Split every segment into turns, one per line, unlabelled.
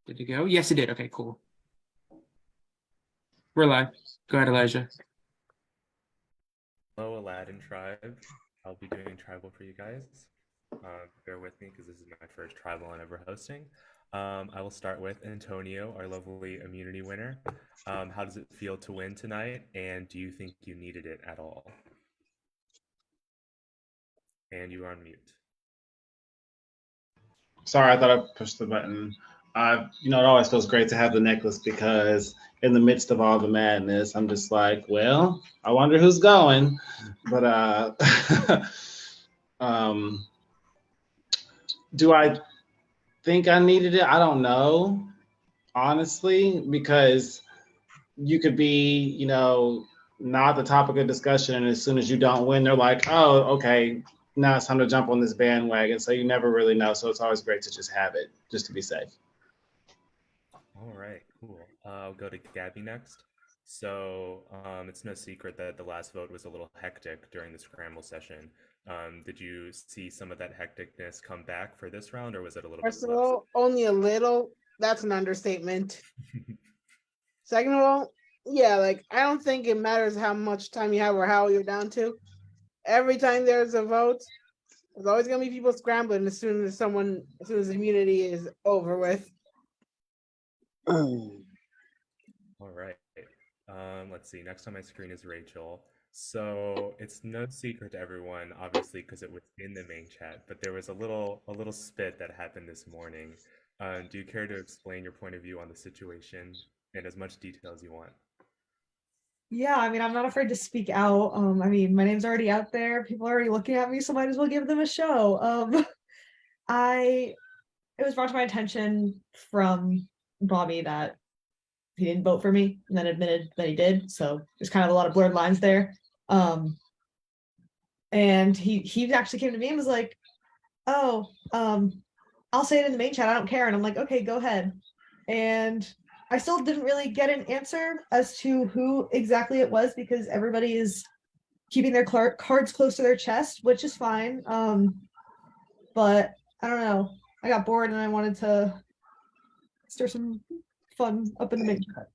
Did it go? Yes, it did. Okay, cool. We're live. Go ahead, Elijah.
Hello, Aladdin tribe. I'll be doing tribal for you guys. Bear with me because this is my first tribal I'm ever hosting. I will start with Antonio, our lovely immunity winner. How does it feel to win tonight? And do you think you needed it at all? And you are on mute.
Sorry, I thought I pushed the button. It always feels great to have the necklace because in the midst of all the madness, I'm just like, well, I wonder who's going. But um, do I think I needed it? I don't know, honestly, because you could be, not the topic of discussion, and as soon as you don't win, they're like, oh, okay, now it's time to jump on this bandwagon. So you never really know. So it's always great to just have it, just to be safe.
All right, cool. I'll go to Gabby next. So it's no secret that the last vote was a little hectic during the scramble session. Did you see some of that hecticness come back for this round, or was it a little bit
First of
less?
all, only a little. That's an understatement. Second of all, yeah, like I don't think it matters how much time you have or how you're down to. Every time there's a vote, there's always gonna be people scrambling as soon as immunity is over with.
All right. Let's see. Next on my screen is Rachel. So it's no secret to everyone, obviously, because it was in the main chat. But there was a little spit that happened this morning. Do you care to explain your point of view on the situation in as much detail as you want?
Yeah, I mean, I'm not afraid to speak out. I mean, my name's already out there. People are already looking at me, so might as well give them a show. I it was brought to my attention from Bobby that he didn't vote for me and then admitted that he did. So there's kind of a lot of blurred lines there. And he actually came to me and was like, "Oh, I'll say it in the main chat. I don't care." And I'm like, "Okay, go ahead." And I still didn't really get an answer as to who exactly it was because everybody is keeping their cards close to their chest, which is fine. But I don't know. I got bored and I wanted to stir some fun up in the main chat.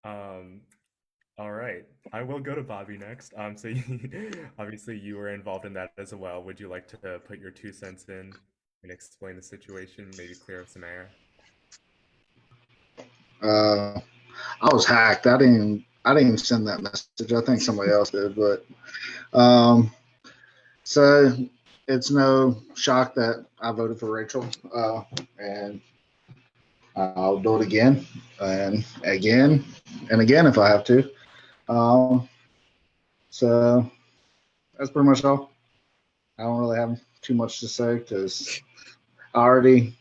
Um, all right. I will go to Bobby next. So obviously you were involved in that as well. Would you like to put your 2 cents in and explain the situation, maybe clear up some air?
Uh, I was hacked. I didn't even send that message. I think somebody else did, but um, so it's no shock that I voted for Rachel, and I'll do it again and again and again if I have to. Um, so that's pretty much all. I don't really have too much to say because I already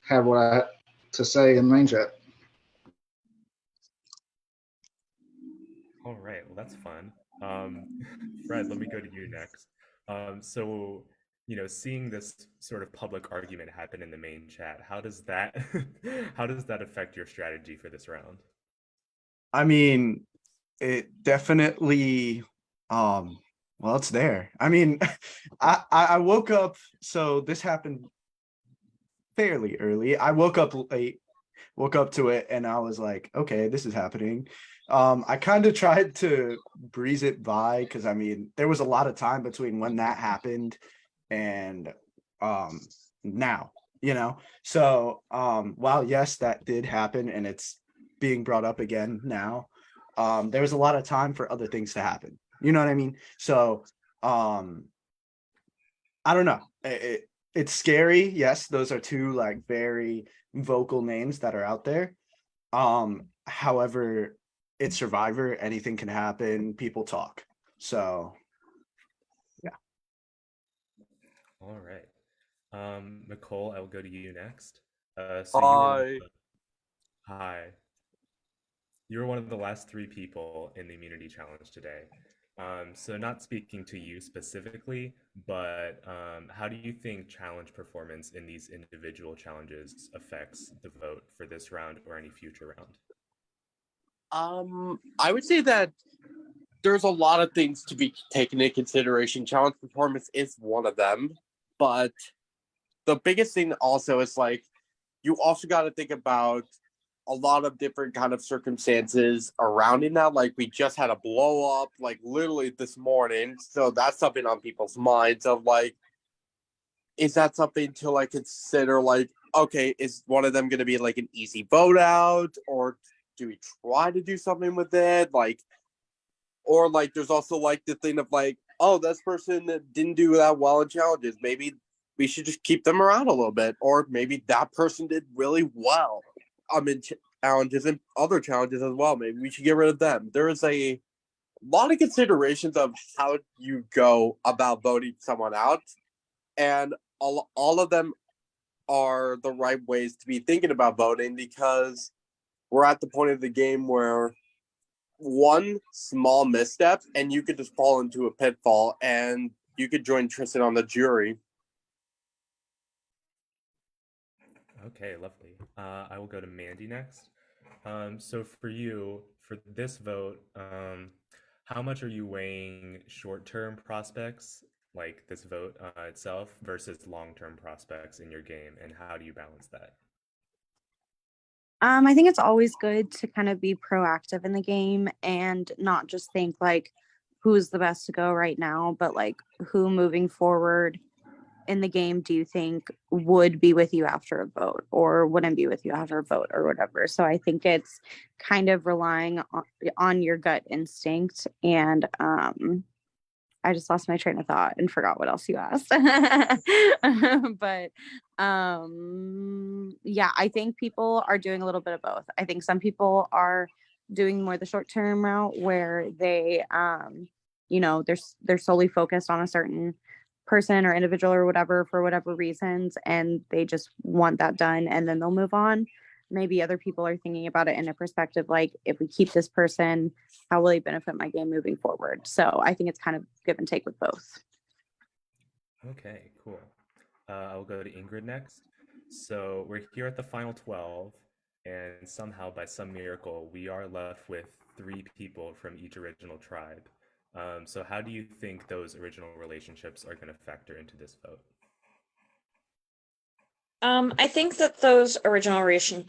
had what I had to say in the main chat.
All right, well, that's fun. Um, Fred, let me go to you next. So, seeing this sort of public argument happen in the main chat, how does that how does that affect your strategy for this round?
I mean, it definitely well, it's there. I mean, I woke up, so this happened fairly early. I woke up late, woke up to it, and I was like, okay, this is happening. I kind of tried to breeze it by because I mean, there was a lot of time between when that happened and now, you know. So while yes, that did happen and it's being brought up again now, there was a lot of time for other things to happen. You know what I mean? So I don't know. It's scary. Yes, those are two like very vocal names that are out there. However, it's Survivor. Anything can happen. People talk. So yeah.
All right. Nicole, I will go to you next. So you were
Hi.
hi. You were one of the last three people in the immunity challenge today. So not speaking to you specifically, but how do you think challenge performance in these individual challenges affects the vote for this round or any future round?
I would say that there's a lot of things to be taken into consideration. Challenge performance is one of them, but the biggest thing also is like you also got to think about a lot of different kind of circumstances around it now. Like we just had a blow up, like literally this morning. So that's something on people's minds of like, is that something to like consider? Like, okay, is one of them going to be like an easy vote out, or do we try to do something with it? Like, or like, there's also like the thing of like, oh, this person that didn't do that well in challenges. Maybe we should just keep them around a little bit, or maybe that person did really well. In challenges and other challenges as well. Maybe we should get rid of them. There is a lot of considerations of how you go about voting someone out, and all of them are the right ways to be thinking about voting because we're at the point of the game where one small misstep and you could just fall into a pitfall and you could join Tristan on the jury.
Okay, lovely. I will go to Mandy next. So for you, for this vote, how much are you weighing short-term prospects, like this vote itself, versus long-term prospects in your game, and how do you balance that?
I think it's always good to kind of be proactive in the game and not just think like who's the best to go right now, but like who moving forward in the game do you think would be with you after a vote or wouldn't be with you after a vote or whatever. So I think it's kind of relying on your gut instinct. And I just lost my train of thought and forgot what else you asked. But yeah, I think people are doing a little bit of both. I think some people are doing more the short-term route where they they're solely focused on a certain person or individual or whatever for whatever reasons, and they just want that done and then they'll move on. Maybe other people are thinking about it in a perspective like, if we keep this person, how will it benefit my game moving forward? So I think it's kind of give and take with both.
Okay, cool. I'll go to Ingrid next. So we're here at the final 12, and somehow, by some miracle, we are left with 3 people from each original tribe. So how do you think those original relationships are going to factor into this vote?
I think that those original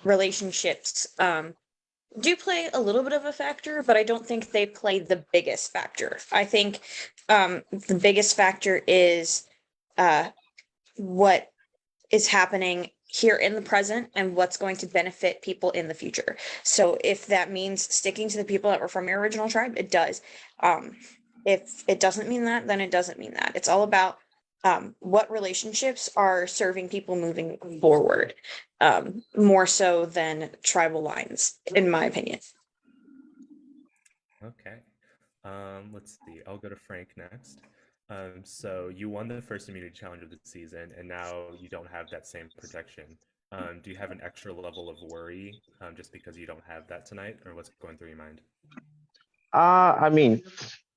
relationships do play a little bit of a factor, but I don't think they play the biggest factor. I think the biggest factor is what is happening here in the present and what's going to benefit people in the future. So if that means sticking to the people that were from your original tribe, it does. If it doesn't mean that, then it doesn't mean that. It's all about what relationships are serving people moving forward, more so than tribal lines, in my opinion.
Okay. Let's see. I'll go to Frank next. So you won the first immunity challenge of the season, and now you don't have that same protection. Do you have an extra level of worry just because you don't have that tonight, or what's going through your mind?
I mean,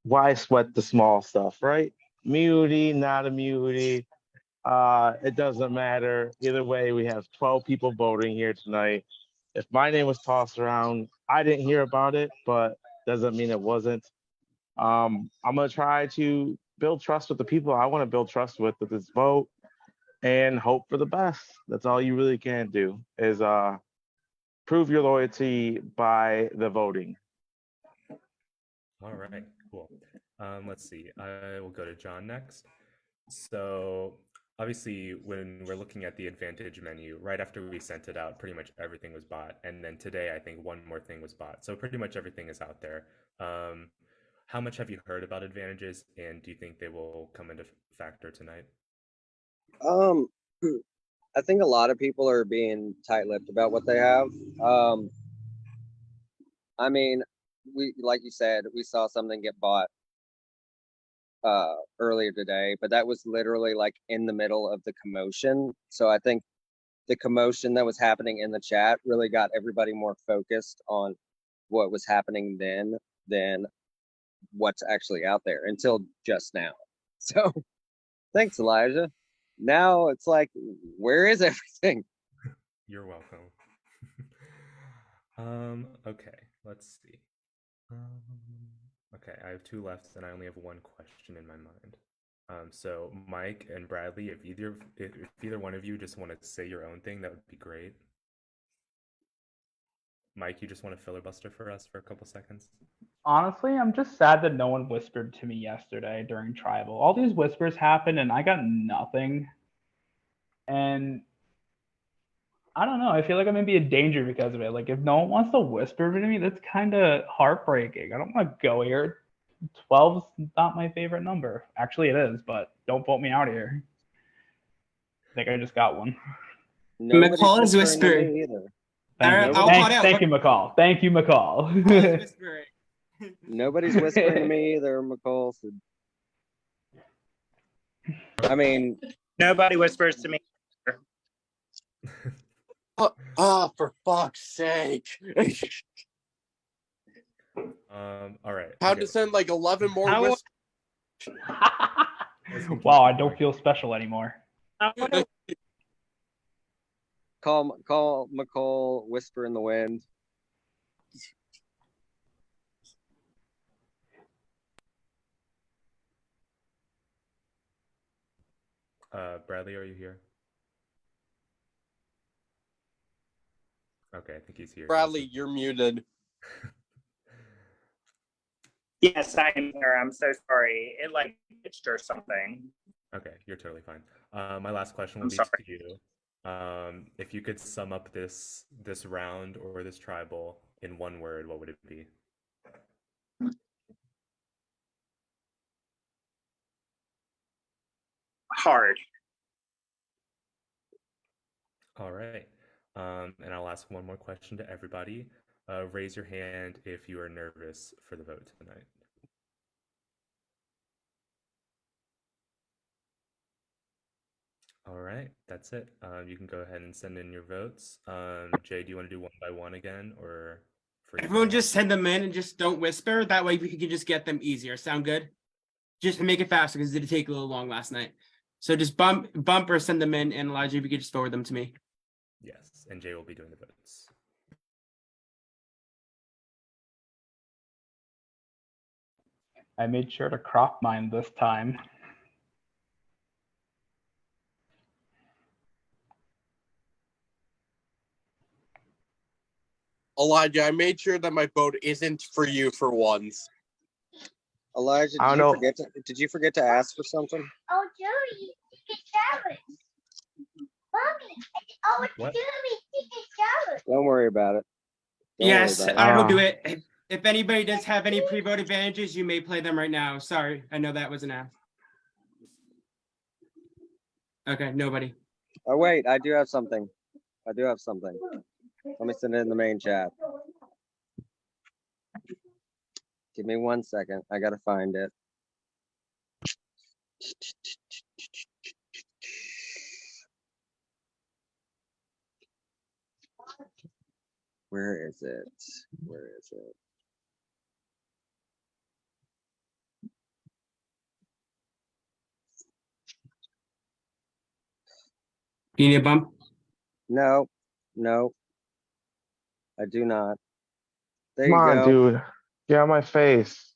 why sweat the small stuff, right? Immunity, not immunity. It doesn't matter. Either way, we have 12 people voting here tonight. If my name was tossed around, I didn't hear about it, but doesn't mean it wasn't. I'm gonna try to build trust with the people I want to build trust with this vote and hope for the best. That's all you really can do is prove your loyalty by the voting.
All right, cool. Let's see. I will go to John next. So obviously, when we're looking at the advantage menu, right after we sent it out, pretty much everything was bought. And then today, I think one more thing was bought. So pretty much everything is out there. How much have you heard about advantages, and do you think they will come into factor tonight?
I think a lot of people are being tight-lipped about what they have. I mean, like you said, we saw something get bought earlier today, but that was literally like in the middle of the commotion. So I think the commotion that was happening in the chat really got everybody more focused on what was happening then than what's actually out there until just now. So thanks, Elijah. Now it's like, where is everything?
You're welcome. Okay, let's see. Okay, I have 2 left, and I only have 1 question in my mind. So Mike and Bradley, if either one of you just want to say your own thing, that would be great. Mike, you just want to filibuster for us for a couple seconds?
Honestly, I'm just sad that no one whispered to me yesterday during tribal. All these whispers happened and I got nothing. And I don't know. I feel like I'm gonna be in danger because of it. Like if no one wants to whisper to me, that's kind of heartbreaking. I don't want to go here. 12's not my favorite number. Actually, it is, but don't vote me out here. I think I just got one.
Nobody's
McCall is
whispering to
whispering.
me either.
I'll call it out.
Thank you, McCall. Thank you, McCall.
McCall is whispering.
Nobody's whispering to me either, McCall. So... I mean,
nobody whispers to me.
For fuck's sake.
All right.
Had to send like 11 more whispers.
Wow, I don't feel special anymore.
call McCall, whisper in the wind.
Bradley, are you here? Okay, I think he's here.
Bradley, you're muted.
Yes, I am here. I'm so sorry. It like glitched or something.
Okay, you're totally fine. My last question will be to you. If you could sum up this round or this tribal in one word, what would it be?
Hard.
All right. And I'll ask one more question to everybody. Raise your hand if you are nervous for the vote tonight. All right, that's it. You can go ahead and send in your votes. Jay, do you want to do one by one again, or for
Everyone just send them in and just don't whisper. That way we can just get them easier. Sound good? Just to make it faster because it did take a little long last night. So just bump or send them in, and Elijah, if you could just forward them to me.
Yes, and Jay will be doing the votes.
I made sure to crop mine this time.
Elijah, I made sure that my vote isn't for you for once.
Elijah, did you forget to ask for something?
Oh, Judy, chicken salad. Mommy, oh,
What?
Judy, chicken salad.
Don't worry about it.
Yes, I will do it. If anybody does have any pre-vote advantages, you may play them right now. Sorry, I know that was an ask. Okay, nobody.
Oh wait, I do have something. Let me send it in the main chat. Give me 1 second. I gotta find it. Where is it?
You need a bump?
No, I do not. There
Come
you
on,
go.
dude. Get out of my face.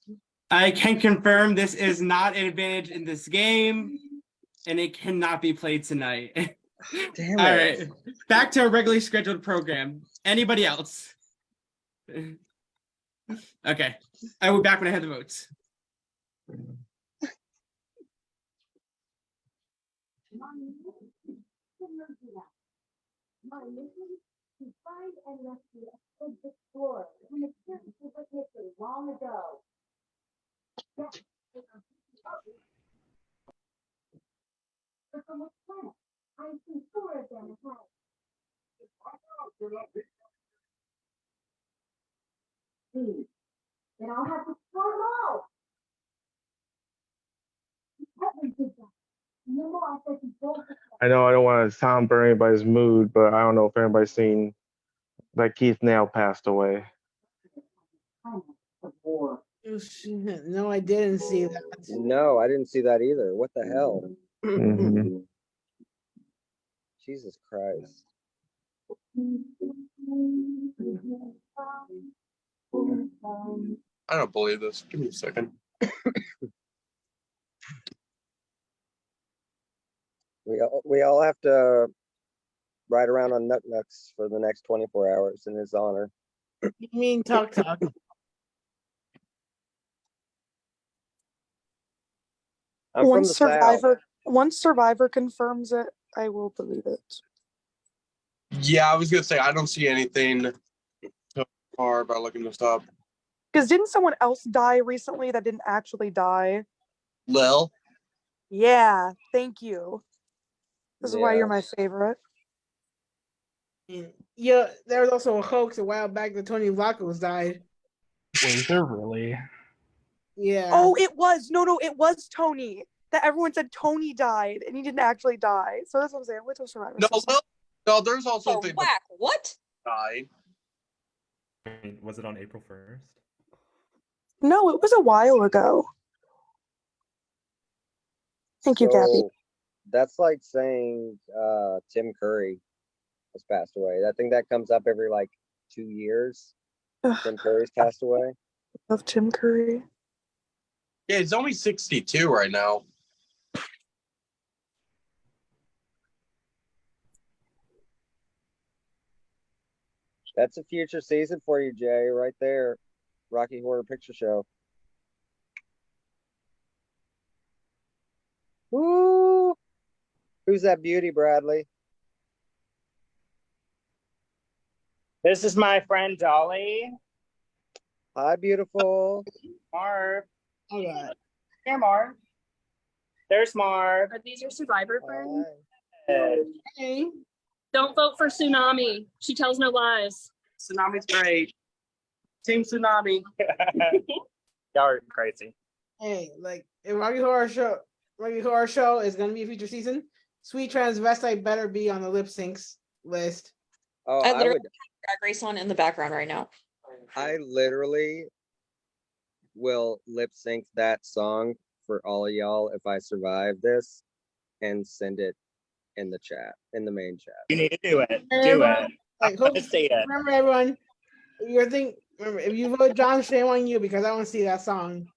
I can confirm this is not an advantage in this game, and it cannot be played tonight.
Damn
All
it.
right, back to our regularly scheduled program. Anybody else? Okay, I will be back when I have the votes.
My mission to find and rescue a big explorer who existed with history long ago. Yes, but from which planet? I've seen 4 of them ahead. Please, then I'll have to explore them all. Heaven did that. No more I said to both.
I know I don't want to sound burn anybody's mood, but I don't know if anybody's seen that Keith Nail passed away.
Oh, shit. No, I didn't see that.
No, I didn't see that either. What the hell?
Mhm.
Jesus Christ.
I don't believe this. Give me a second.
We all have to ride around on Nut Nuts for the next 24 hours in his honor.
You mean Talk Talk?
I'm from the South.
Once Survivor confirms it, I will believe it.
Yeah, I was gonna say I don't see anything so far about looking this up.
Because didn't someone else die recently that didn't actually die?
Lil.
Yeah, thank you. This is why you're
Yeah.
my favorite.
Yeah, there was also a hoax a while back that Tony Vlachos died.
Was there really?
Yeah.
Oh, it was. No, it was Tony. That everyone said Tony died and he didn't actually die. So that's what I'm saying. Wait till Survivor.
No, no, there's also
Oh,
things
whack! What?
died.
Was it on April 1st?
No, it was a while ago. Thank you, Gabby.
So that's like saying Tim Curry has passed away. I think that comes up every like 2 years. Tim Curry's passed away.
Love Tim Curry.
Yeah, he's only 62 right now.
That's a future season for you, Jay, right there. Rocky Horror Picture Show. Woo! Who's that beauty, Bradley?
This is my friend Dolly.
Hi, beautiful.
Marv.
Oh God.
Here, Marv. There's Marv.
Are these your Survivor friends?
Hey.
Don't vote for Tsunami. She tells no lies.
Tsunami's great. Team Tsunami.
Y'all are crazy.
Hey, like if Rocky Horror Show is gonna be a future season, Sweet Transvestite better be on the lip syncs list.
Oh,
I
I
literally
would.
have Drag Race on in the background right now.
I literally will lip sync that song for all of y'all if I survive this, and send it in the chat, in the main chat.
You need to do it. Do
Everyone,
it.
like,
I want to see it.
remember, everyone, remember, if you vote John, shame on you because I want to see that song.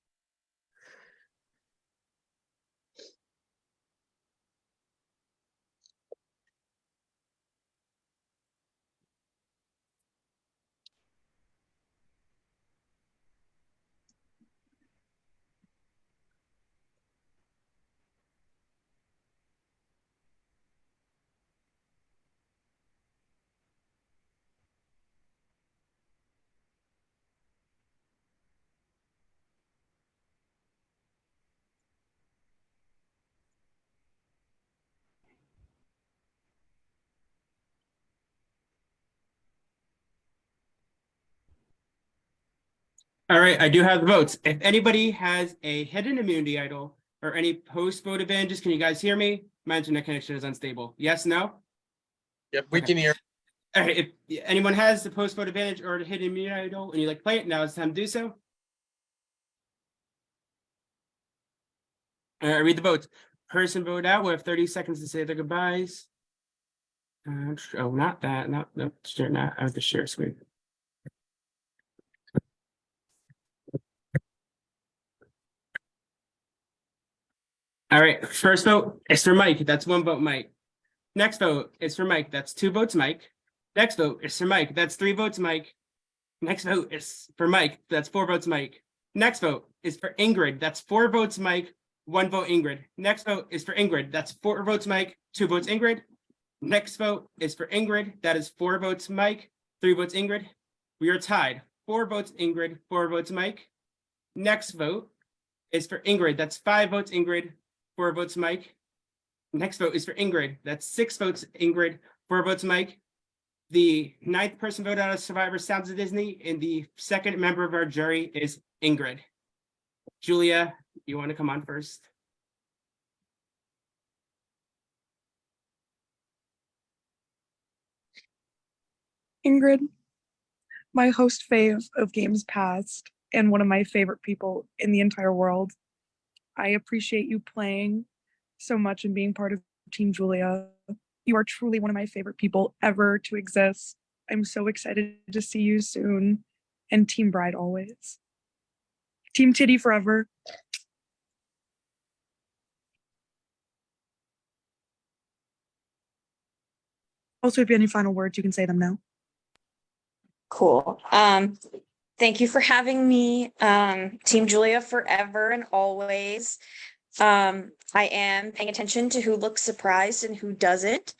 All right, I do have the votes. If anybody has a hidden immunity idol or any post-vote advantages, can you guys hear me? My internet connection is unstable. Yes, no?
Yep, we can hear.
All right, if anyone has the post-vote advantage or the hidden immunity idol and you like to play it, now is the time to do so. All right, read the votes. Person vote out. We have 30 seconds to say their goodbyes. Oh, not that. Not share. Not I have to share screen. All right, first vote is for Mike. That's 1 vote, Mike. Next vote is for Mike. That's 2 votes, Mike. Next vote is for Mike. That's 3 votes, Mike. Next vote is for Mike. That's 4 votes, Mike. Next vote is for Ingrid. That's 4 votes, Mike. 1 vote, Ingrid. Next vote is for Ingrid. That's 4 votes, Mike. 2 votes, Ingrid. Next vote is for Ingrid. That is 4 votes, Mike. 3 votes, Ingrid. We are tied. 4 votes, Ingrid. 4 votes, Mike. Next vote is for Ingrid. That's 5 votes, Ingrid. 4 votes, Mike. Next vote is for Ingrid. That's 6 votes, Ingrid. 4 votes, Mike. The 9th person voted out of Survivor Sounds of Disney, and the 2nd member of our jury is Ingrid. Julia, you want to come on first?
Ingrid, my host fave of games past and one of my favorite people in the entire world. I appreciate you playing so much and being part of Team Julia. You are truly one of my favorite people ever to exist. I'm so excited to see you soon. And Team Bride always. Team Titty forever. Also, if you have any final words, you can say them now.
Cool. Thank you for having me. Team Julia forever and always. I am paying attention to who looks surprised and who doesn't.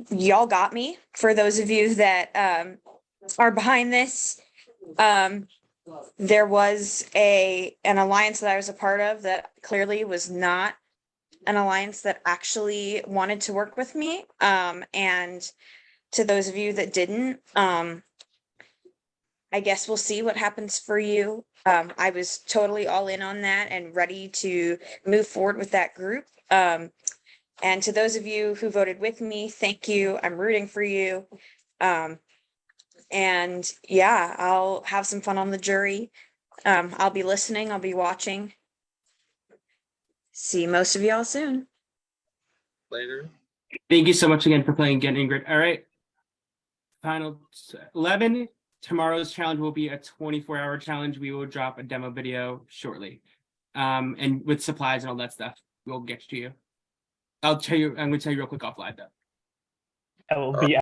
Y'all got me. For those of you that are behind this, there was an alliance that I was a part of that clearly was not an alliance that actually wanted to work with me. And to those of you that didn't, I guess we'll see what happens for you. I was totally all in on that and ready to move forward with that group. And to those of you who voted with me, thank you. I'm rooting for you. And yeah, I'll have some fun on the jury. I'll be listening. I'll be watching. See most of y'all soon.
Later. Thank you so much again for playing again, Ingrid. All right. Final 11. Tomorrow's challenge will be a 24-hour challenge. We will drop a demo video shortly. And with supplies and all that stuff, we'll get to you. I'm going to tell you real quick offline though.
I will be